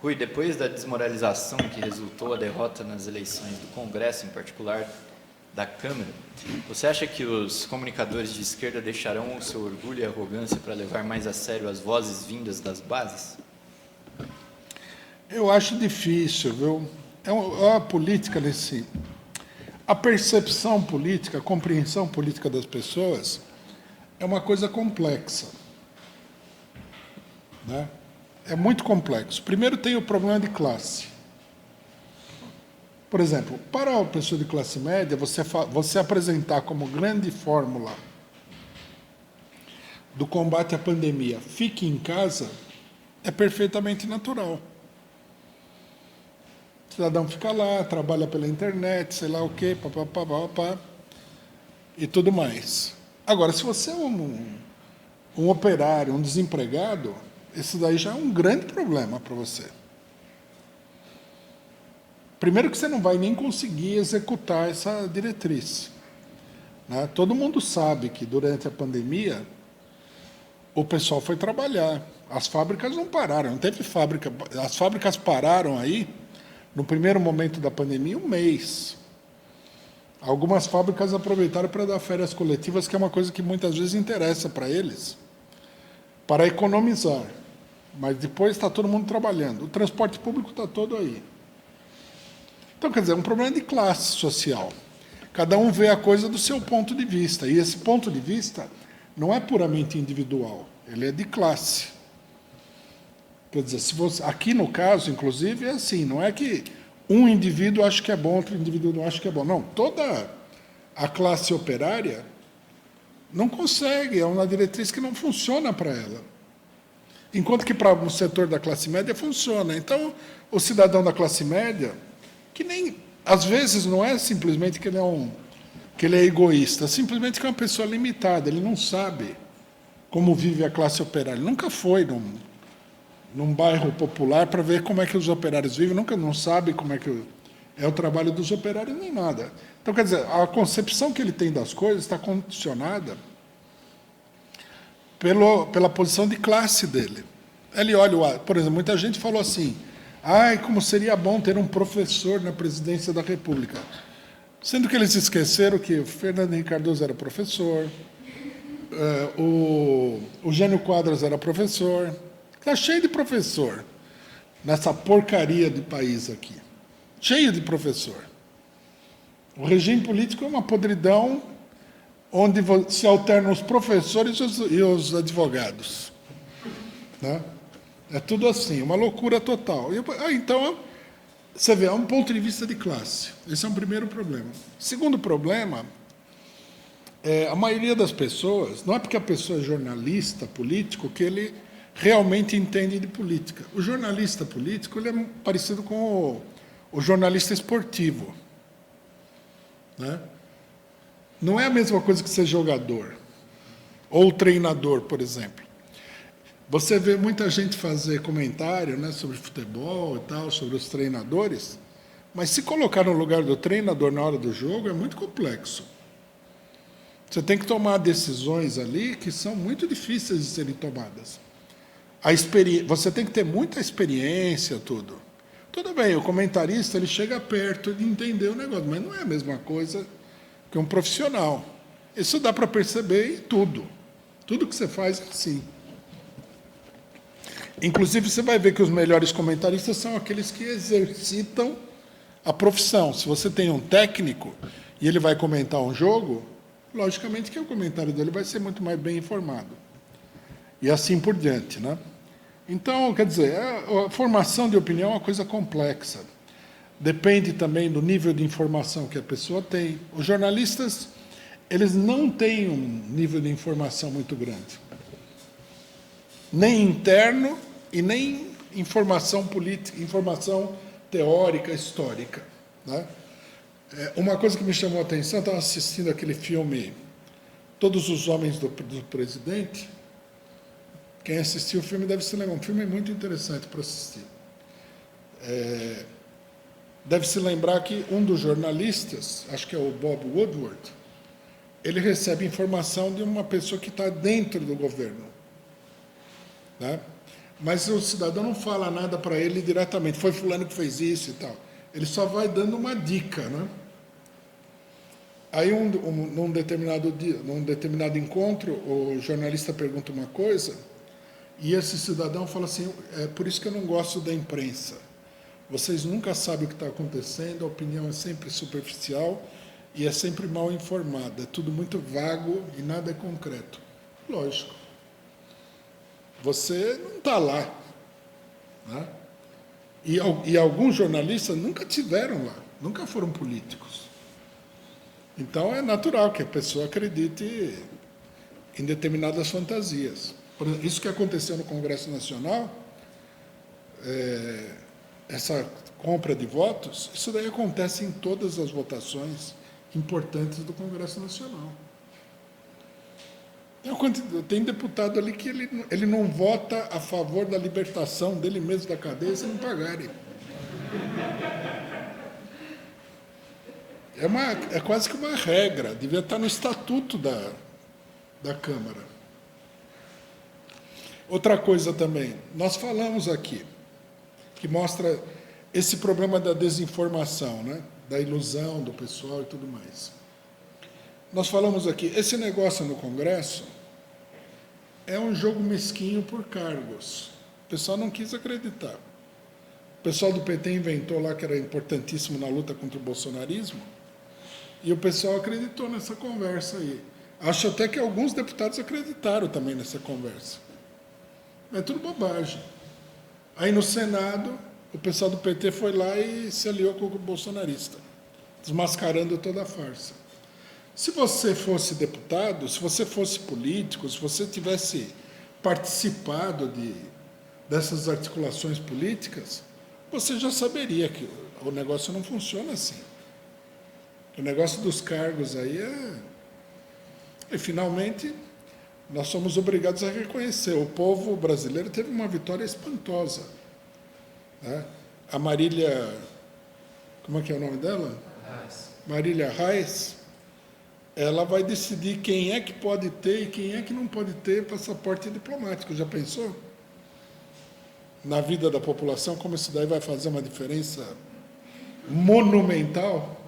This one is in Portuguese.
Rui, depois da desmoralização que resultou a derrota nas eleições do Congresso, em particular da Câmara, você acha que os comunicadores de esquerda deixarão o seu orgulho e arrogância para levar mais a sério as vozes vindas das bases? Eu acho difícil, viu? A política nesse... A percepção política, a compreensão política das pessoas é uma coisa complexa, né? É muito complexo. Primeiro tem o problema de classe. Por exemplo, para a pessoa de classe média, você apresentar como grande fórmula do combate à pandemia, fique em casa, é perfeitamente natural. O cidadão fica lá, trabalha pela internet, sei lá o quê, papapá, e tudo mais. Agora, se você é um operário, um desempregado, esse daí já é um grande problema para você. Primeiro que você não vai nem conseguir executar essa diretriz, né? Todo mundo sabe que durante a pandemia o pessoal foi trabalhar. As fábricas não pararam, não teve fábrica. As fábricas pararam aí, no primeiro momento da pandemia, 1 mês. Algumas fábricas aproveitaram para dar férias coletivas, que é uma coisa que muitas vezes interessa para eles, para economizar. Mas depois está todo mundo trabalhando. O transporte público está todo aí. Então, quer dizer, é um problema de classe social. Cada um vê a coisa do seu ponto de vista. E esse ponto de vista não é puramente individual, ele é de classe. Quer dizer, se você, aqui no caso, inclusive, é assim, não é que um indivíduo acha que é bom, outro indivíduo não acha que é bom. Não, toda a classe operária não consegue, é uma diretriz que não funciona para ela. Enquanto que para o setor da classe média funciona. Então, o cidadão da classe média, que nem, às vezes não é simplesmente que ele é egoísta, simplesmente que é uma pessoa limitada, ele não sabe como vive a classe operária. Ele nunca foi num bairro popular para ver como é que os operários vivem, nunca não sabe como é que é o trabalho dos operários, nem nada. Então, quer dizer, a concepção que ele tem das coisas está condicionada pela posição de classe dele. Ele olha, por exemplo, muita gente falou assim, como seria bom ter um professor na presidência da República. Sendo que eles esqueceram que o Fernando Henrique Cardoso era professor, o Jânio Quadros era professor. Está cheio de professor nessa porcaria de país aqui. Cheio de professor. O regime político é uma podridão onde se alternam os professores e os advogados, né? É tudo assim, uma loucura total. Então, você vê, é um ponto de vista de classe. Esse é um primeiro problema. Segundo problema, a maioria das pessoas, não é porque a pessoa é jornalista político que ele realmente entende de política. O jornalista político ele é parecido com o jornalista esportivo, né? Não é a mesma coisa que ser jogador ou treinador, por exemplo. Você vê muita gente fazer comentário, né, sobre futebol e tal, sobre os treinadores, mas se colocar no lugar do treinador na hora do jogo é muito complexo. Você tem que tomar decisões ali que são muito difíceis de serem tomadas. Você tem que ter muita experiência, tudo. Tudo bem, o comentarista ele chega perto de entender o negócio, mas não é a mesma coisa que um profissional. Isso dá para perceber em tudo. Tudo que você faz é assim. Inclusive, você vai ver que os melhores comentaristas são aqueles que exercitam a profissão. Se você tem um técnico e ele vai comentar um jogo, logicamente que o comentário dele vai ser muito mais bem informado. E assim por diante, né? Então, quer dizer, a formação de opinião é uma coisa complexa. Depende também do nível de informação que a pessoa tem. Os jornalistas, eles não têm um nível de informação muito grande. Nem interno e nem informação política, informação teórica, histórica, né? Uma coisa que me chamou a atenção, eu estava assistindo aquele filme Todos os Homens do Presidente. Quem assistiu o filme deve se lembrar, um filme muito interessante para assistir. Deve se lembrar que um dos jornalistas, acho que é o Bob Woodward, ele recebe informação de uma pessoa que está dentro do governo, né? Mas o cidadão não fala nada para ele diretamente, foi fulano que fez isso e tal. Ele só vai dando uma dica, né? Aí, num determinado encontro, o jornalista pergunta uma coisa e esse cidadão fala assim, é por isso que eu não gosto da imprensa. Vocês nunca sabem o que está acontecendo, a opinião é sempre superficial e é sempre mal informada. É tudo muito vago e nada é concreto. Lógico. Você não está lá. Né? E alguns jornalistas nunca tiveram lá, nunca foram políticos. Então é natural que a pessoa acredite em determinadas fantasias. Isso que aconteceu no Congresso Nacional, essa compra de votos, isso daí acontece em todas as votações importantes do Congresso Nacional. Tem deputado ali que ele não vota a favor da libertação dele mesmo da cadeia se não pagarem. É quase que uma regra, devia estar no estatuto da Câmara. Outra coisa também, nós falamos aqui, que mostra esse problema da desinformação, né? Da ilusão do pessoal e tudo mais. Nós falamos aqui, esse negócio no Congresso é um jogo mesquinho por cargos. O pessoal não quis acreditar. O pessoal do PT inventou lá que era importantíssimo na luta contra o bolsonarismo, e o pessoal acreditou nessa conversa aí. Acho até que alguns deputados acreditaram também nessa conversa. É tudo bobagem. Aí no Senado, o pessoal do PT foi lá e se aliou com o bolsonarista, desmascarando toda a farsa. Se você fosse deputado, se você fosse político, se você tivesse participado dessas articulações políticas, você já saberia que o negócio não funciona assim. O negócio dos cargos aí E, finalmente, nós somos obrigados a reconhecer. O povo brasileiro teve uma vitória espantosa. Né? A Marília... Como é que é o nome dela? Marília Reis. Ela vai decidir quem é que pode ter e quem é que não pode ter passaporte diplomático. Já pensou? Na vida da população, como isso daí vai fazer uma diferença monumental?